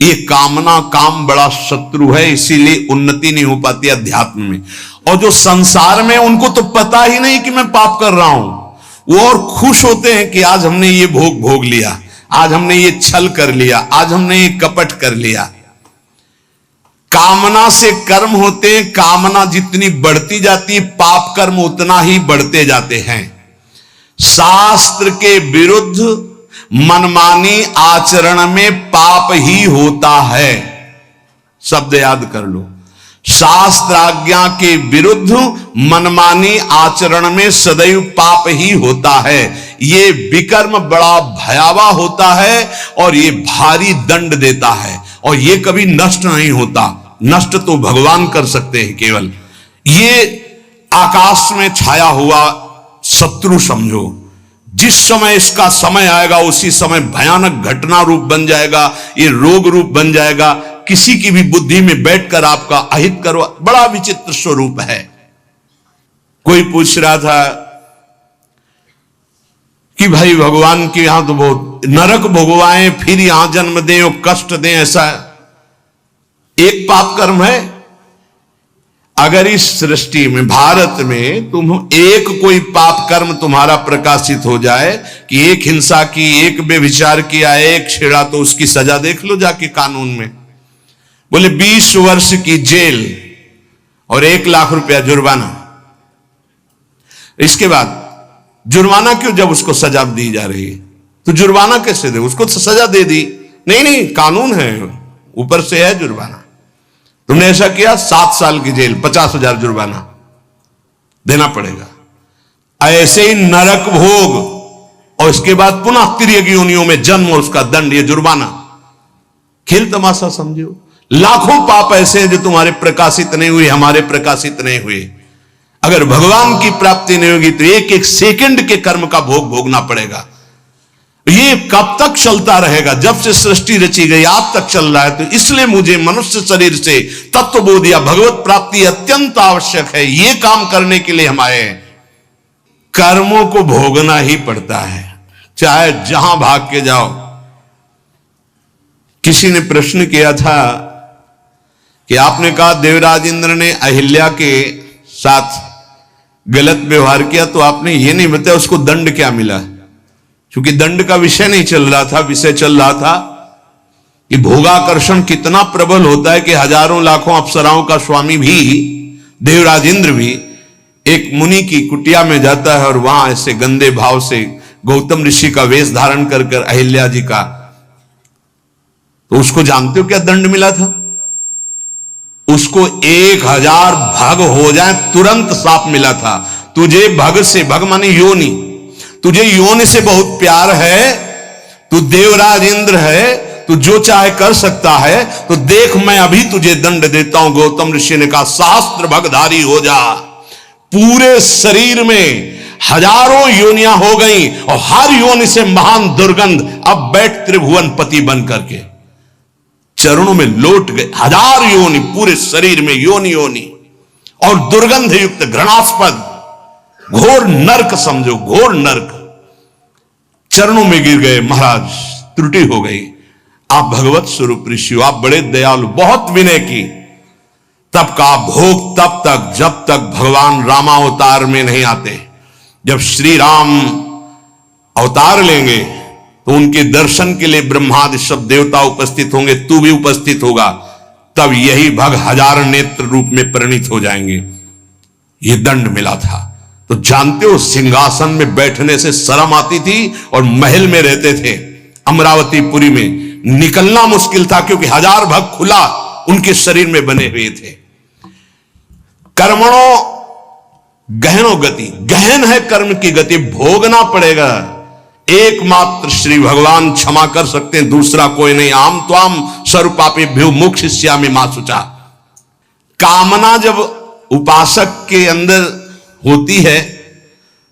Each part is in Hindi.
ये कामना, काम बड़ा शत्रु है, इसीलिए उन्नति नहीं हो पाती अध्यात्म में। और जो संसार में, उनको तो पता ही नहीं कि मैं पाप कर रहा हूं, वो और खुश होते हैं कि आज हमने ये भोग लिया, आज हमने ये छल कर लिया, आज हमने ये कपट कर लिया। कामना से कर्म होते हैं, कामना जितनी बढ़ती जाती है पाप कर्म उतना ही बढ़ते जाते हैं। शास्त्र के विरुद्ध मनमानी आचरण में पाप ही होता है, शब्द याद कर लो। शास्त्र आज्ञा के विरुद्ध मनमानी आचरण में सदैव पाप ही होता है। ये विकर्म बड़ा भयावह होता है और ये भारी दंड देता है, और ये कभी नष्ट नहीं होता। नष्ट तो भगवान कर सकते हैं केवल। ये आकाश में छाया हुआ शत्रु समझो, जिस समय इसका समय आएगा उसी समय भयानक घटना रूप बन जाएगा, ये रोग रूप बन जाएगा, किसी की भी बुद्धि में बैठकर आपका अहित करो। बड़ा विचित्र स्वरूप है। कोई पूछ रहा था कि भाई भगवान के यहां तो बहुत नरक भोगवाएं, फिर यहां जन्म दें और कष्ट दें, ऐसा एक पाप कर्म है? अगर इस सृष्टि में, भारत में तुम एक कोई पाप कर्म तुम्हारा प्रकाशित हो जाए कि एक हिंसा की, एक व्यभिचार किया, एक छेड़ा, तो उसकी सजा देख लो जाके कानून में। बोले 20 वर्ष की जेल और 1 लाख रुपया जुर्माना। इसके बाद जुर्माना क्यों, जब उसको सजा दी जा रही है तो जुर्माना कैसे दे? उसको तो सजा दे दी। नहीं, कानून है, ऊपर से है जुर्माना। तुमने ऐसा किया, 7 साल की जेल, 50,000 जुर्माना देना पड़ेगा। ऐसे ही नरक भोग और इसके बाद पुनः तिर्यक योनियों में जन्म और उसका दंड, ये जुर्माना। खेल तमाशा समझो। लाखों पाप ऐसे हैं जो तुम्हारे प्रकाशित नहीं हुए, हमारे प्रकाशित नहीं हुए। अगर भगवान की प्राप्ति नहीं होगी तो एक एक सेकंड के कर्म का भोग भोगना पड़ेगा। ये कब तक चलता रहेगा? जब से सृष्टि रची गई आज तक चल रहा है। तो इसलिए मुझे मनुष्य शरीर से तत्वबोध या भगवत प्राप्ति अत्यंत आवश्यक है। ये काम करने के लिए हमारे कर्मों को भोगना ही पड़ता है, चाहे जहां भाग के जाओ। किसी ने प्रश्न किया था कि आपने कहा देवराज इंद्र ने अहिल्या के साथ गलत व्यवहार किया, तो आपने ये नहीं बताया उसको दंड क्या मिला। क्योंकि दंड का विषय नहीं चल रहा था, विषय चल रहा था कि भोगाकर्षण कितना प्रबल होता है कि हजारों लाखों अप्सराओं का स्वामी भी, देवराज इंद्र भी, एक मुनि की कुटिया में जाता है और वहां ऐसे गंदे भाव से गौतम ऋषि का वेश धारण कर कर अहिल्या जी का, तो उसको जानते हो क्या दंड मिला था? उसको 1000 भग हो जाए तुरंत साफ मिला था। तुझे भग से, भग माने योनि, तुझे योनि से बहुत प्यार है, तू देवराज इंद्र है, तू जो चाहे कर सकता है, तो देख मैं अभी तुझे दंड देता हूं। गौतम ऋषि ने कहा सहस्त्र भगधारी हो जा। पूरे शरीर में हजारों योनियां हो गई और हर योनि से महान दुर्गंध। अब बैठ त्रिभुवन पति बन करके चरणों में लौट गए। 1000 योनि पूरे शरीर में, योनि योनि और दुर्गंध युक्त घृणास्पद घोर नरक समझो, घोर नरक। चरणों में गिर गए, महाराज त्रुटि हो गई, आप भगवत स्वरूप ऋषि हो, आप बड़े दयालु, बहुत विनय की। तब का भोग तब तक जब तक भगवान रामावतार में नहीं आते। जब श्री राम अवतार लेंगे तो उनके दर्शन के लिए ब्रह्मादि सब देवता उपस्थित होंगे, तू भी उपस्थित होगा। तब यही भग 1000 नेत्र रूप में परिणित हो जाएंगे। ये दंड मिला था। तो जानते हो सिंहासन में बैठने से शर्म आती थी और महल में रहते थे अमरावतीपुरी में, निकलना मुश्किल था क्योंकि 1000 भग खुला उनके शरीर में बने हुए थे। कर्मणों गहनो गति, गहन है कर्म की गति, भोगना पड़ेगा। एकमात्र श्री भगवान क्षमा कर सकते हैं, दूसरा कोई नहीं। आम त्वाम सर्वपापेभ्यो मोक्षयिष्यामि मा शुचा। कामना जब उपासक के अंदर होती है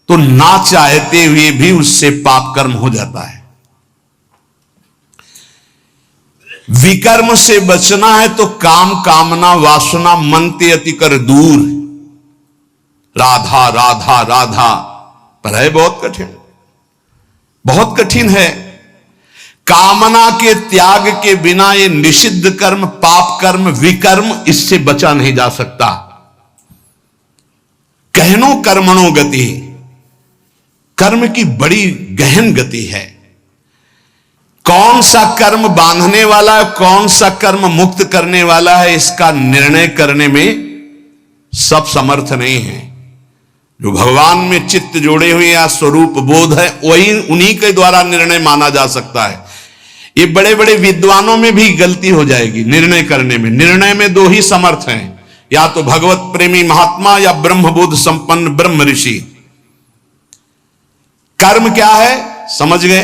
तो ना चाहते हुए भी उससे पाप कर्म हो जाता है। विकर्म से बचना है तो काम, कामना, वासना मन ते अति कर दूर। राधा राधा राधा, पर है बहुत कठिन, बहुत कठिन है। कामना के त्याग के बिना ये निषिद्ध कर्म, पाप कर्म, विकर्म, इससे बचा नहीं जा सकता। गहनो कर्मणो गति, कर्म की बड़ी गहन गति है। कौन सा कर्म बांधने वाला है, कौन सा कर्म मुक्त करने वाला है, इसका निर्णय करने में सब समर्थ नहीं है। जो भगवान में चित्त जोड़े हुए या स्वरूप बोध है, वही उन्हीं के द्वारा निर्णय माना जा सकता है। ये बड़े बड़े विद्वानों में भी गलती हो जाएगी निर्णय करने में। निर्णय में दो ही समर्थ हैं, या तो भगवत प्रेमी महात्मा या ब्रह्मबोध संपन्न ब्रह्म ऋषि। कर्म क्या है समझ गए?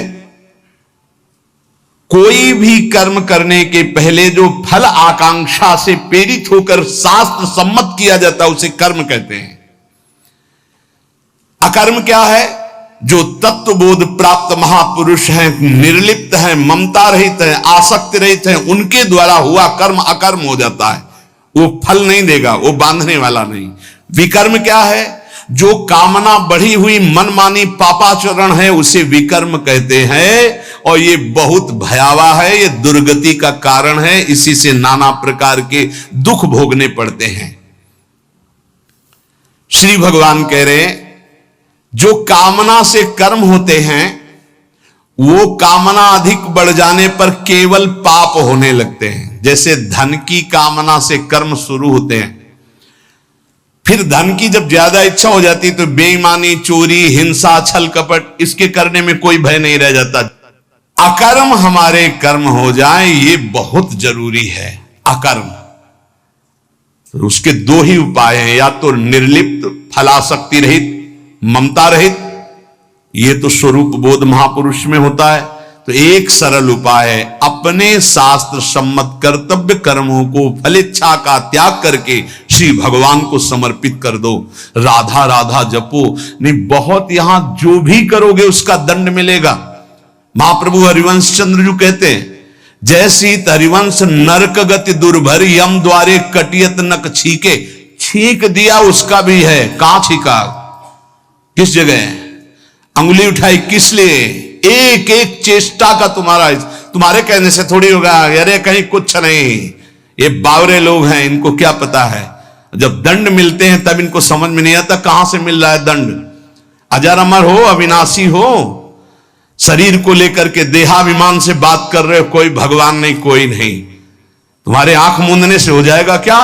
कोई भी कर्म करने के पहले जो फल आकांक्षा से प्रेरित होकर शास्त्र सम्मत किया जाता है उसे कर्म कहते हैं। अकर्म क्या है? जो तत्वबोध प्राप्त महापुरुष हैं, निर्लिप्त हैं, ममता रहित हैं, आसक्ति रहित हैं, उनके द्वारा हुआ कर्म अकर्म हो जाता है। वो फल नहीं देगा, वो बांधने वाला नहीं। विकर्म क्या है? जो कामना बढ़ी हुई मनमानी पापाचरण है उसे विकर्म कहते हैं, और ये बहुत भयावह है, ये दुर्गति का कारण है। इसी से नाना प्रकार के दुख भोगने पड़ते हैं। श्री भगवान कह रहे हैं जो कामना से कर्म होते हैं वो कामना अधिक बढ़ जाने पर केवल पाप होने लगते हैं। जैसे धन की कामना से कर्म शुरू होते हैं, फिर धन की जब ज्यादा इच्छा हो जाती तो बेईमानी, चोरी, हिंसा, छल कपट, इसके करने में कोई भय नहीं रह जाता। अकर्म हमारे कर्म हो जाए ये बहुत जरूरी है। अकर्म तो उसके दो ही उपाय हैं, या तो निर्लिप्त, फलासक्ति रहित, ममता रहित, ये तो स्वरूप बोध महापुरुष में होता है। तो एक सरल उपाय है, अपने शास्त्र सम्मत कर्तव्य कर्मों को फलेच्छा का त्याग करके श्री भगवान को समर्पित कर दो। राधा राधा जपो नहीं, बहुत यहां जो भी करोगे उसका दंड मिलेगा। महाप्रभु हरिवंश चंद्र जी कहते हैं जैसी हरिवंश नरक गति दुर्भर, यम द्वारे कटियत नक छीके। छीक दिया उसका भी है, कहां छीका, किस जगह अंगुली उठाई, किस लिए? एक एक चेष्टा का तुम्हारे कहने से थोड़ी होगा। अरे कहीं कुछ नहीं, ये बावरे लोग हैं, इनको क्या पता है। जब दंड मिलते हैं तब इनको समझ में नहीं आता कहां से मिल रहा है दंड। अजर अमर हो, अविनाशी हो, शरीर को लेकर के देहाभिमान से बात कर रहे हो, कोई भगवान नहीं, कोई नहीं। तुम्हारे आंख मूंदने से हो जाएगा क्या?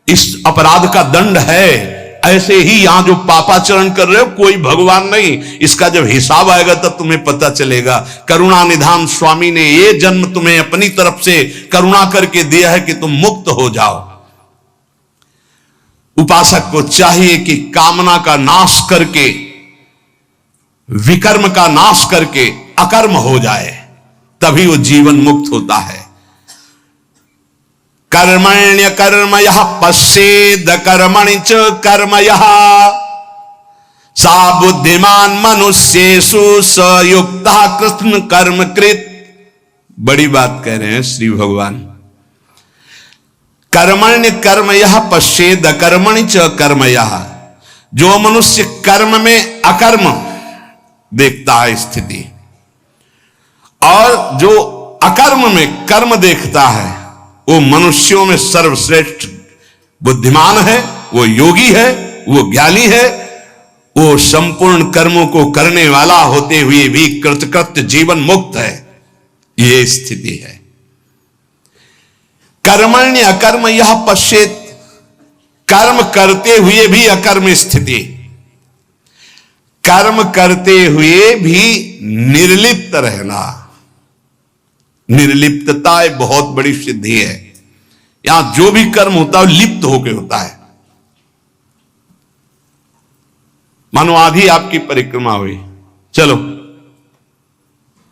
इस अपराध का दंड है। ऐसे ही यहां जो पापाचरण कर रहे हो, कोई भगवान नहीं। इसका जब हिसाब आएगा तब तुम्हें पता चलेगा। करुणा निधान स्वामी ने ये जन्म तुम्हें अपनी तरफ से करुणा करके दिया है कि तुम मुक्त हो जाओ। उपासक को चाहिए कि कामना का नाश करके, विकर्म का नाश करके अकर्म हो जाए, तभी वो जीवन मुक्त होता है। कर्मण्य कर्मयः पश्येद कर्मणि च कर्मयः सा बुद्धिमान मनुष्येषु स युक्तः कृष्ण कर्म कृत। बड़ी बात कह रहे हैं श्री भगवान। कर्मण्य कर्मयः पश्येद कर्मणि च कर्मयः, जो मनुष्य कर्म में अकर्म देखता है स्थिति, और जो अकर्म में कर्म देखता है, वो मनुष्यों में सर्वश्रेष्ठ बुद्धिमान है, वो योगी है, वो ज्ञानी है, वो संपूर्ण कर्मों को करने वाला होते हुए भी कृतकृत्य जीवन मुक्त है। ये स्थिति है। कर्मण्य अकर्म यह पश्चेत, कर्म करते हुए भी अकर्म स्थिति, कर्म करते हुए भी निर्लिप्त रहना। निर्लिप्तता एक बहुत बड़ी सिद्धि है। यहां जो भी कर्म होता है लिप्त होकर होता है। मानो आधी आपकी परिक्रमा हुई, चलो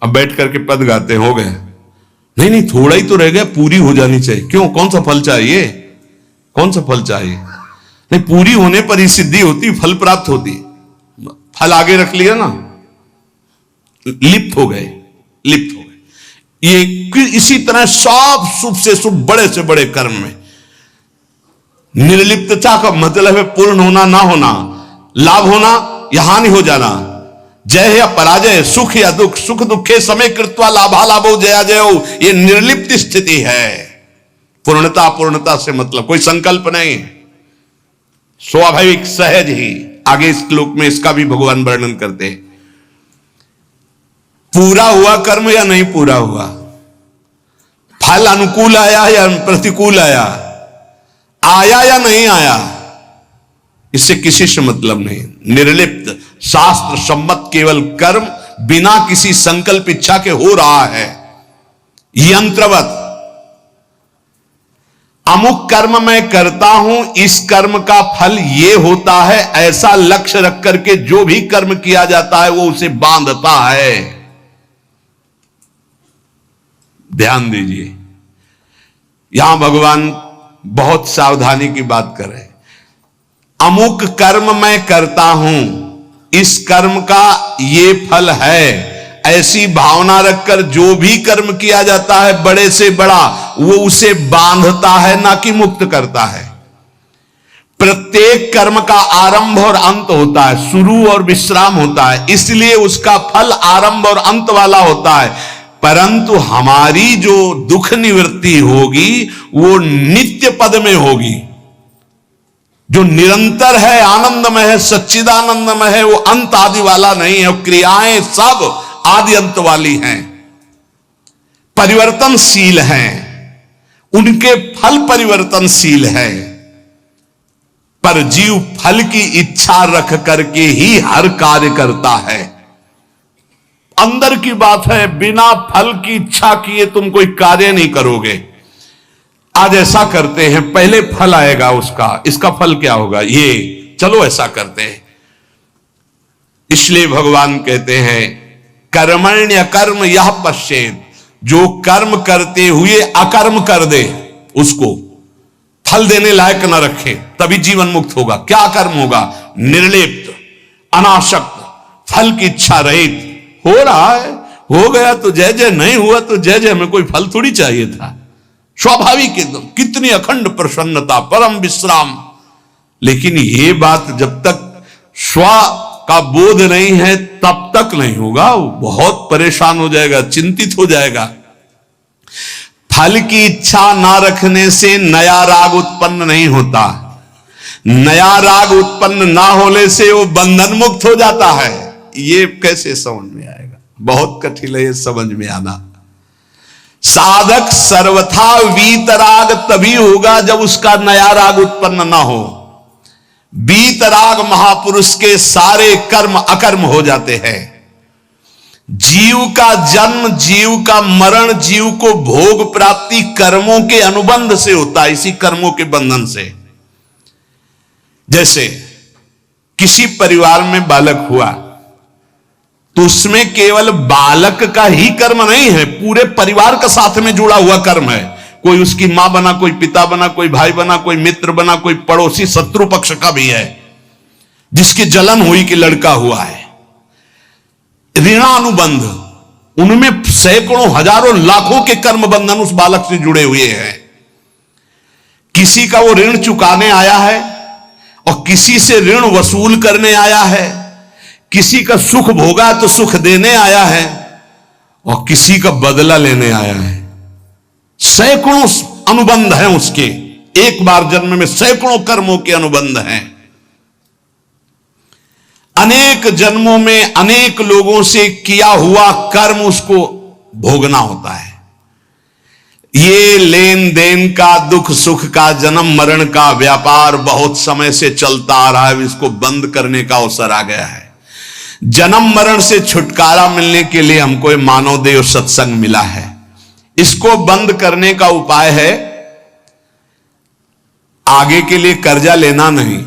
अब बैठ करके पद गाते हो गए। नहीं नहीं, थोड़ा ही तो रह गया, पूरी हो जानी चाहिए। क्यों, कौन सा फल चाहिए, कौन सा फल चाहिए? नहीं, पूरी होने पर ही सिद्धि होती, फल प्राप्त होती। फल आगे रख लिया ना, लिप्त हो गए, लिप्त हो गए। ये इसी तरह सब शुभ से शुभ, बड़े से बड़े कर्म में निर्लिप्तता का मतलब है पूर्ण होना, ना होना, लाभ होना या हानि हो जाना। जय या पराजय, सुख या दुख, सुख दुखे समय कृत्वा लाभा लाभो जया जयो, ये निर्लिप्त स्थिति है। पूर्णता पूर्णता से मतलब कोई संकल्प नहीं, स्वाभाविक सहज ही। आगे इस श्लोक में इसका भी भगवान वर्णन करते हैं। पूरा हुआ कर्म या नहीं पूरा हुआ, फल अनुकूल आया या प्रतिकूल आया, आया या नहीं आया, इससे किसी से मतलब नहीं। निर्लिप्त शास्त्र सम्मत केवल कर्म बिना किसी संकल्प इच्छा के हो रहा है। यंत्रवत अमुक कर्म मैं करता हूं, इस कर्म का फल ये होता है, ऐसा लक्ष्य रख करके जो भी कर्म किया जाता है वो उसे बांधता है। ध्यान दीजिए, यहां भगवान बहुत सावधानी की बात कर रहे हैं। अमुक कर्म मैं करता हूं, इस कर्म का ये फल है, ऐसी भावना रखकर जो भी कर्म किया जाता है बड़े से बड़ा, वो उसे बांधता है ना कि मुक्त करता है। प्रत्येक कर्म का आरंभ और अंत होता है, शुरू और विश्राम होता है, इसलिए उसका फल आरंभ और अंत वाला होता है। परंतु हमारी जो दुख निवृत्ति होगी वो नित्य पद में होगी, जो निरंतर है, आनंदमय है, सच्चिदानंदमय है, वो अंत आदि वाला नहीं है। क्रियाएं सब आदि अंत वाली हैं, परिवर्तनशील हैं, उनके फल परिवर्तनशील है। पर जीव फल की इच्छा रख करके ही हर कार्य करता है। अंदर की बात है, बिना फल की इच्छा किए तुम कोई कार्य नहीं करोगे। आज ऐसा करते हैं, पहले फल आएगा उसका, इसका फल क्या होगा, ये चलो ऐसा करते हैं। इसलिए भगवान कहते हैं कर्मण्य कर्म यह पश्चेत, जो कर्म करते हुए अकर्म कर दे, उसको फल देने लायक न रखे, तभी जीवन मुक्त होगा। क्या कर्म होगा, निर्लिप्त, अनासक्त, फल की इच्छा रहित। हो रहा है, हो गया तो जय जय, नहीं हुआ तो जय जय, हमें कोई फल थोड़ी चाहिए था। स्वाभाविक एकदम, कितनी अखंड प्रसन्नता, परम विश्राम। लेकिन ये बात जब तक स्व का बोध नहीं है तब तक नहीं होगा। वो बहुत परेशान हो जाएगा, चिंतित हो जाएगा। फल की इच्छा ना रखने से नया राग उत्पन्न नहीं होता, नया राग उत्पन्न ना होने से वो बंधन मुक्त हो जाता है। ये कैसे समझ में आएगा, बहुत कठिन है ये समझ में आना। साधक सर्वथा वीतराग तभी होगा जब उसका नया राग उत्पन्न ना हो। वीतराग महापुरुष के सारे कर्म अकर्म हो जाते हैं। जीव का जन्म, जीव का मरण, जीव को भोग प्राप्ति कर्मों के अनुबंध से होता है, इसी कर्मों के बंधन से। जैसे किसी परिवार में बालक हुआ तो उसमें केवल बालक का ही कर्म नहीं है, पूरे परिवार का साथ में जुड़ा हुआ कर्म है। कोई उसकी मां बना, कोई पिता बना, कोई भाई बना, कोई मित्र बना, कोई पड़ोसी शत्रु पक्ष का भी है जिसकी जलन हुई कि लड़का हुआ है। ऋणानुबंध, उनमें सैकड़ों हजारों लाखों के कर्म बंधन उस बालक से जुड़े हुए हैं। किसी का वो ऋण चुकाने आया है और किसी से ऋण वसूल करने आया है, किसी का सुख भोगा तो सुख देने आया है और किसी का बदला लेने आया है। सैकड़ों अनुबंध हैं उसके, एक बार जन्म में सैकड़ों कर्मों के अनुबंध हैं। अनेक जन्मों में अनेक लोगों से किया हुआ कर्म उसको भोगना होता है। ये लेन देन का, दुख सुख का, जन्म मरण का व्यापार बहुत समय से चलता आ रहा है, इसको बंद करने का अवसर आ गया है। जन्म मरण से छुटकारा मिलने के लिए हमको ये मानव देव सत्संग मिला है। इसको बंद करने का उपाय है आगे के लिए कर्जा लेना नहीं,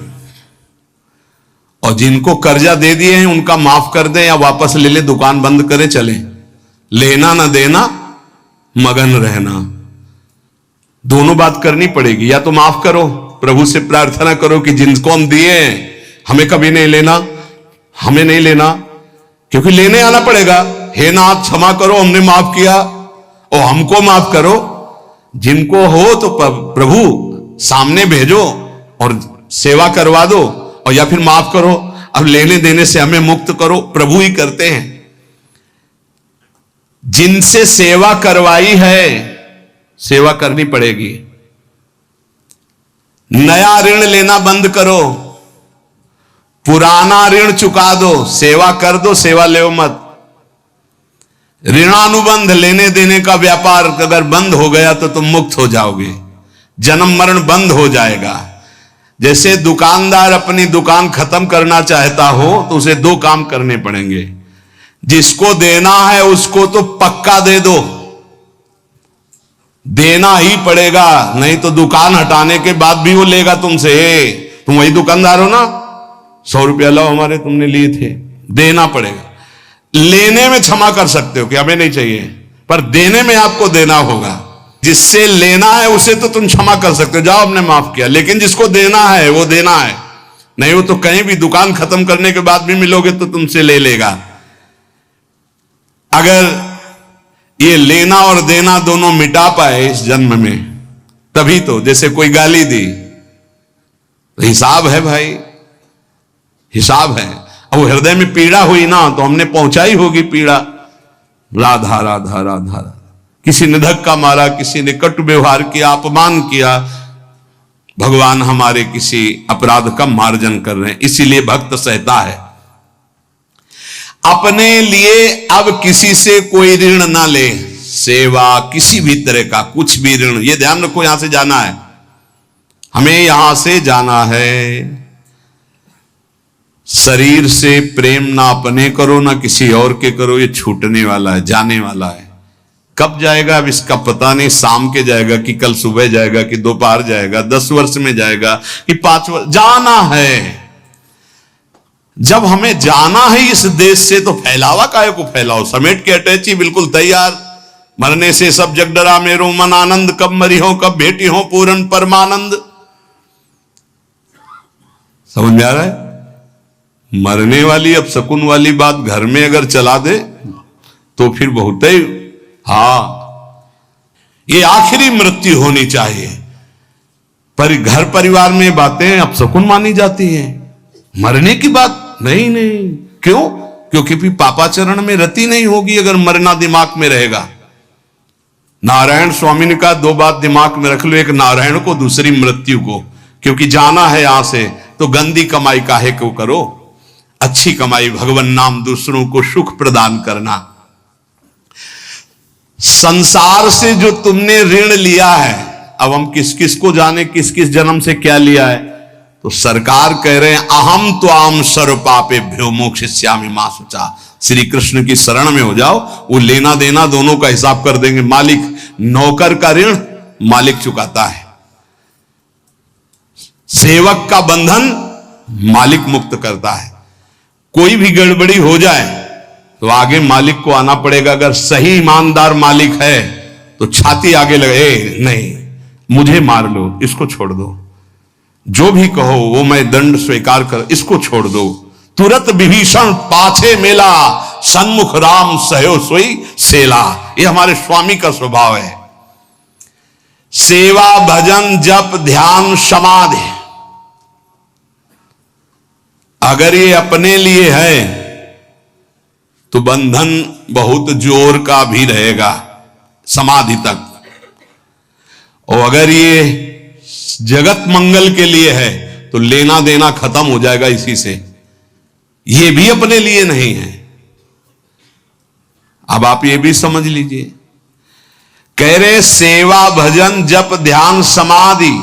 और जिनको कर्जा दे दिए हैं उनका माफ कर दें या वापस ले ले, दुकान बंद करे चले। लेना ना देना, मगन रहना, दोनों बात करनी पड़ेगी। या तो माफ करो, प्रभु से प्रार्थना करो कि जिनको हम दिए हमें कभी नहीं लेना, हमें नहीं लेना, क्योंकि लेने आना पड़ेगा। हे नाथ क्षमा करो, हमने माफ किया और हमको माफ करो। जिनको हो तो प्रभु सामने भेजो और सेवा करवा दो, और या फिर माफ करो। अब लेने देने से हमें मुक्त करो, प्रभु ही करते हैं। जिनसे सेवा करवाई है सेवा करनी पड़ेगी। नया ऋण लेना बंद करो, पुराना ऋण चुका दो, सेवा कर दो, सेवा ले मत। ऋणानुबंध लेने देने का व्यापार अगर बंद हो गया तो तुम मुक्त हो जाओगे, जन्म मरण बंद हो जाएगा। जैसे दुकानदार अपनी दुकान खत्म करना चाहता हो तो उसे दो काम करने पड़ेंगे। जिसको देना है उसको तो पक्का दे दो, देना ही पड़ेगा, नहीं तो दुकान हटाने के बाद भी वो लेगा तुमसे। तुम वही दुकानदार हो ना, 100 रुपया लाओ हमारे, तुमने लिए थे, देना पड़ेगा। लेने में क्षमा कर सकते हो कि हमें नहीं चाहिए, पर देने में आपको देना होगा। जिससे लेना है उसे तो तुम क्षमा कर सकते हो, जाओ हमने माफ किया, लेकिन जिसको देना है वो देना है। नहीं वो तो कहीं भी दुकान खत्म करने के बाद भी मिलोगे तो तुमसे ले लेगा। अगर ये लेना और देना दोनों मिटा पाए इस जन्म में, तभी तो। जैसे कोई गाली दी तो हिसाब है भाई, हिसाब है। अब वो हृदय में पीड़ा हुई ना तो हमने पहुंचाई होगी पीड़ा। राधा राधा राधा, किसी ने धक्का मारा, किसी ने कटु व्यवहार किया, अपमान किया, भगवान हमारे किसी अपराध का मार्जन कर रहे हैं, इसीलिए भक्त सहता है। अपने लिए अब किसी से कोई ऋण ना ले, सेवा किसी भी तरह का कुछ भी ऋण, ये ध्यान रखो। यहां से जाना है, हमें यहां से जाना है। शरीर से प्रेम ना अपने करो ना किसी और के करो, ये छूटने वाला है, जाने वाला है। कब जाएगा अब इसका पता नहीं, शाम के जाएगा कि कल सुबह जाएगा कि दोपहर जाएगा, 10 वर्ष में जाएगा कि 5 वर्ष, जाना है। जब हमें जाना है इस देश से तो फैलावा काहे को फैलाओ, समेट के अटैची बिल्कुल तैयार। मरने से सब जग डरा मेरो मन आनंद, कब मरी हो कब भेटी हो पूरन परमानंद। समझ में आ रहा है? मरने वाली अब शकुन वाली बात घर में अगर चला दे तो फिर बहुत ही, ये आखिरी मृत्यु होनी चाहिए। पर घर परिवार में बातें अब शकुन मानी जाती हैं, मरने की बात नहीं। नहीं क्यों? क्योंकि फिर पापाचरण में रति नहीं होगी अगर मरना दिमाग में रहेगा। नारायण स्वामी ने कहा 2 बात दिमाग में रख लो, एक नारायण को, दूसरी मृत्यु को। क्योंकि जाना है यहां से तो गंदी कमाई काहे को करो, अच्छी कमाई भगवान नाम, दूसरों को सुख प्रदान करना। संसार से जो तुमने ऋण लिया है, अब हम किस किस को जाने किस किस जन्म से क्या लिया है। तो सरकार कह रहे हैं अहम त्वाम सर्व पापेभ्यो मोक्षयिष्यामि मा शुचा। श्री कृष्ण की शरण में हो जाओ, वो लेना देना दोनों का हिसाब कर देंगे। मालिक, नौकर का ऋण मालिक चुकाता है, सेवक का बंधन मालिक मुक्त करता है। कोई भी गड़बड़ी हो जाए तो आगे मालिक को आना पड़ेगा। अगर सही ईमानदार मालिक है तो छाती आगे लगे, नहीं मुझे मार लो, इसको छोड़ दो, जो भी कहो वो मैं दंड स्वीकार कर, इसको छोड़ दो। तुरंत विभीषण पाछे मेला, सन्मुख राम सहयो सोई सेला। ये हमारे स्वामी का स्वभाव है। सेवा भजन जप ध्यान समाधि, अगर ये अपने लिए है तो बंधन बहुत जोर का भी रहेगा समाधि तक, और अगर ये जगत मंगल के लिए है तो लेना देना खत्म हो जाएगा इसी से। ये भी अपने लिए नहीं है। अब आप ये भी समझ लीजिए, कह रहे सेवा भजन जप ध्यान समाधि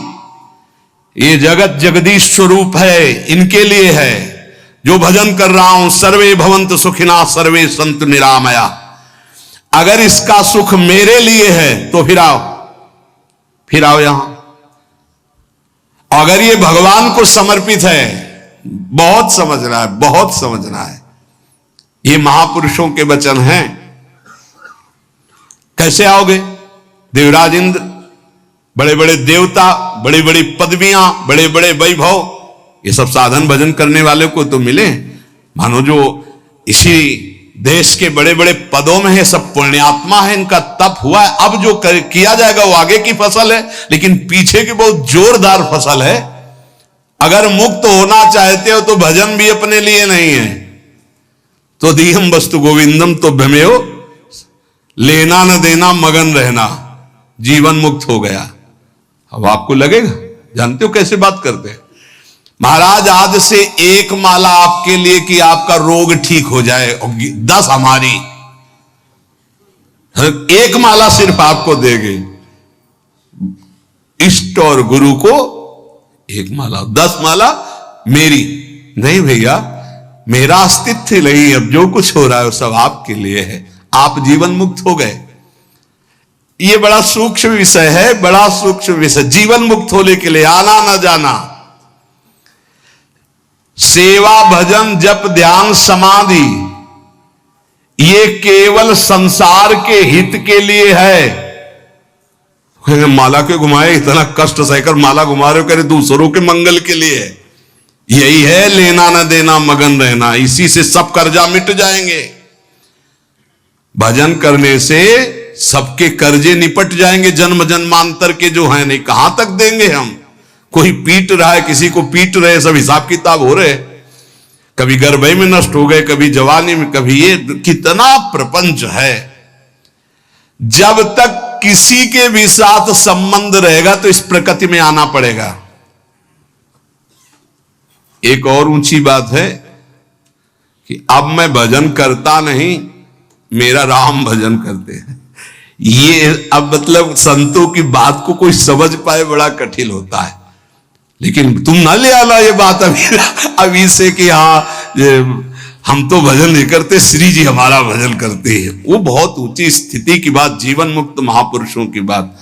ये जगत जगदीश स्वरूप है, इनके लिए है। जो भजन कर रहा हूं, सर्वे भवंतु सुखिना सर्वे संतु निरामया, अगर इसका सुख मेरे लिए है तो फिर आओ यहां। अगर ये भगवान को समर्पित है, बहुत समझना है, बहुत समझना है। ये महापुरुषों के वचन हैं। कैसे आओगे? देवराज इंद्र, बड़े बड़े देवता, बड़ी बड़ी पदवियां, बड़े बड़े वैभव, ये सब साधन भजन करने वाले को तो मिले। मानो जो इसी देश के बड़े बड़े पदों में है, सब पुण्यात्मा है, इनका तप हुआ है। अब जो किया जाएगा वो आगे की फसल है, लेकिन पीछे की बहुत जोरदार फसल है। अगर मुक्त होना चाहते हो तो भजन भी अपने लिए नहीं है। तो दीहम वस्तु गोविंदम तो भ्रमेयो, लेना न देना मगन रहना, जीवन मुक्त हो गया। अब आपको लगेगा, जानते हो कैसे बात करते हैं महाराज, आज से एक माला आपके लिए कि आपका रोग ठीक हो जाए, और 10 हमारी, एक माला सिर्फ आपको देंगे। इष्ट और गुरु को एक माला, 10 माला मेरी नहीं भैया, मेरा अस्तित्व नहीं, अब जो कुछ हो रहा है वो सब आपके लिए है। आप जीवन मुक्त हो गए। ये बड़ा सूक्ष्म विषय है, बड़ा सूक्ष्म विषय। जीवन मुक्त होने के लिए आना न जाना, सेवा भजन जप ध्यान समाधि, ये केवल संसार के हित के लिए है। माला के घुमाए, इतना कष्ट सहकर माला घुमा रहे हो, करे दूसरों के मंगल के लिए है। यही है लेना न देना मगन रहना, इसी से सब कर्जा मिट जाएंगे। भजन करने से सबके कर्जे निपट जाएंगे, जन्म जन्मांतर के जो हैं। नहीं कहां तक देंगे हम, कोई पीट रहा है, किसी को पीट रहे, सब हिसाब किताब हो रहे, कभी गर्भई में नष्ट हो गए, कभी जवानी में, कभी ये, कितना प्रपंच है। जब तक किसी के भी साथ संबंध रहेगा तो इस प्रकृति में आना पड़ेगा। एक और ऊंची बात है कि अब मैं भजन करता नहीं, मेरा राम भजन करते हैं। ये अब मतलब संतों की बात को कोई समझ पाए बड़ा कठिन होता है। लेकिन तुम ना ले आना ये बात अभी से कि हाँ हम तो भजन नहीं करते, श्री जी हमारा भजन करते हैं। वो बहुत ऊंची स्थिति की बात, जीवन मुक्त महापुरुषों की बात।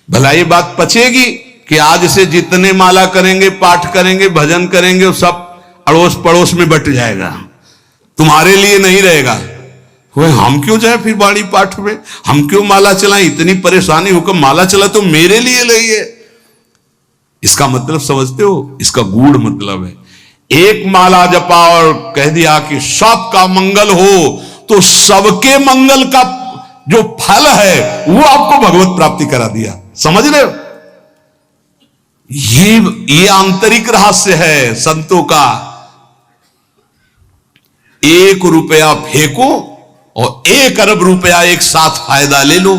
भला ये बात पचेगी कि आज से जितने माला करेंगे, पाठ करेंगे, भजन करेंगे, वो सब अड़ोस पड़ोस में बट जाएगा, तुम्हारे लिए नहीं रहेगा। हम क्यों जाए फिर बाणी पाठ में, हम क्यों माला चलाएं, इतनी परेशानी होकर माला चला तो मेरे लिए लइए। इसका मतलब समझते हो, इसका गूढ़ मतलब है। एक माला जपा और कह दिया कि सबका मंगल हो, तो सबके मंगल का जो फल है वो आपको भगवत प्राप्ति करा दिया। समझ रहे हो, ये आंतरिक रहस्य है संतों का। 1 रुपया फेंको और 1 अरब रुपया एक साथ फायदा ले लो।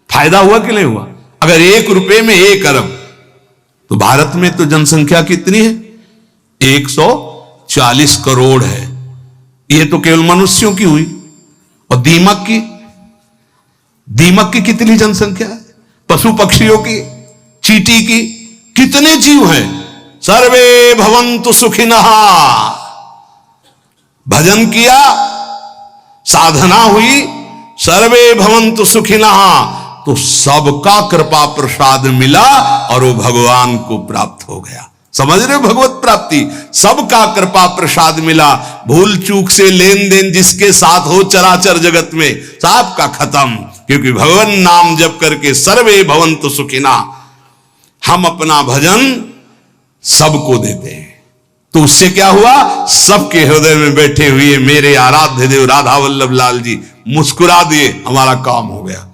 फायदा हुआ कि नहीं हुआ? अगर 1 रुपये में 1 अरब, तो भारत में तो जनसंख्या कितनी है? 140 करोड़ है। ये तो केवल मनुष्यों की हुई। और दीमक की कितनी जनसंख्या है? पशु पक्षियों की, चींटी की, कितने जीव हैं? सर्वे भवन्तु सुखिनः। भजन किया, साधना हुई, सर्वे भवन्तु सुखिनः, तो सबका कृपा प्रसाद मिला और वो भगवान को प्राप्त हो गया। समझ रहे हो, भगवत प्राप्ति, सबका कृपा प्रसाद मिला। भूल चूक से लेन देन जिसके साथ हो चराचर जगत में, सबका खत्म। क्योंकि भगवान नाम जप करके सर्वे भवन्तु सुखिना, हम अपना भजन सबको देते हैं। तो उससे क्या हुआ? सबके हृदय में बैठे हुए मेरे आराध्य देव राधा वल्लभ लाल जी मुस्कुरा दिए, हमारा काम हो गया।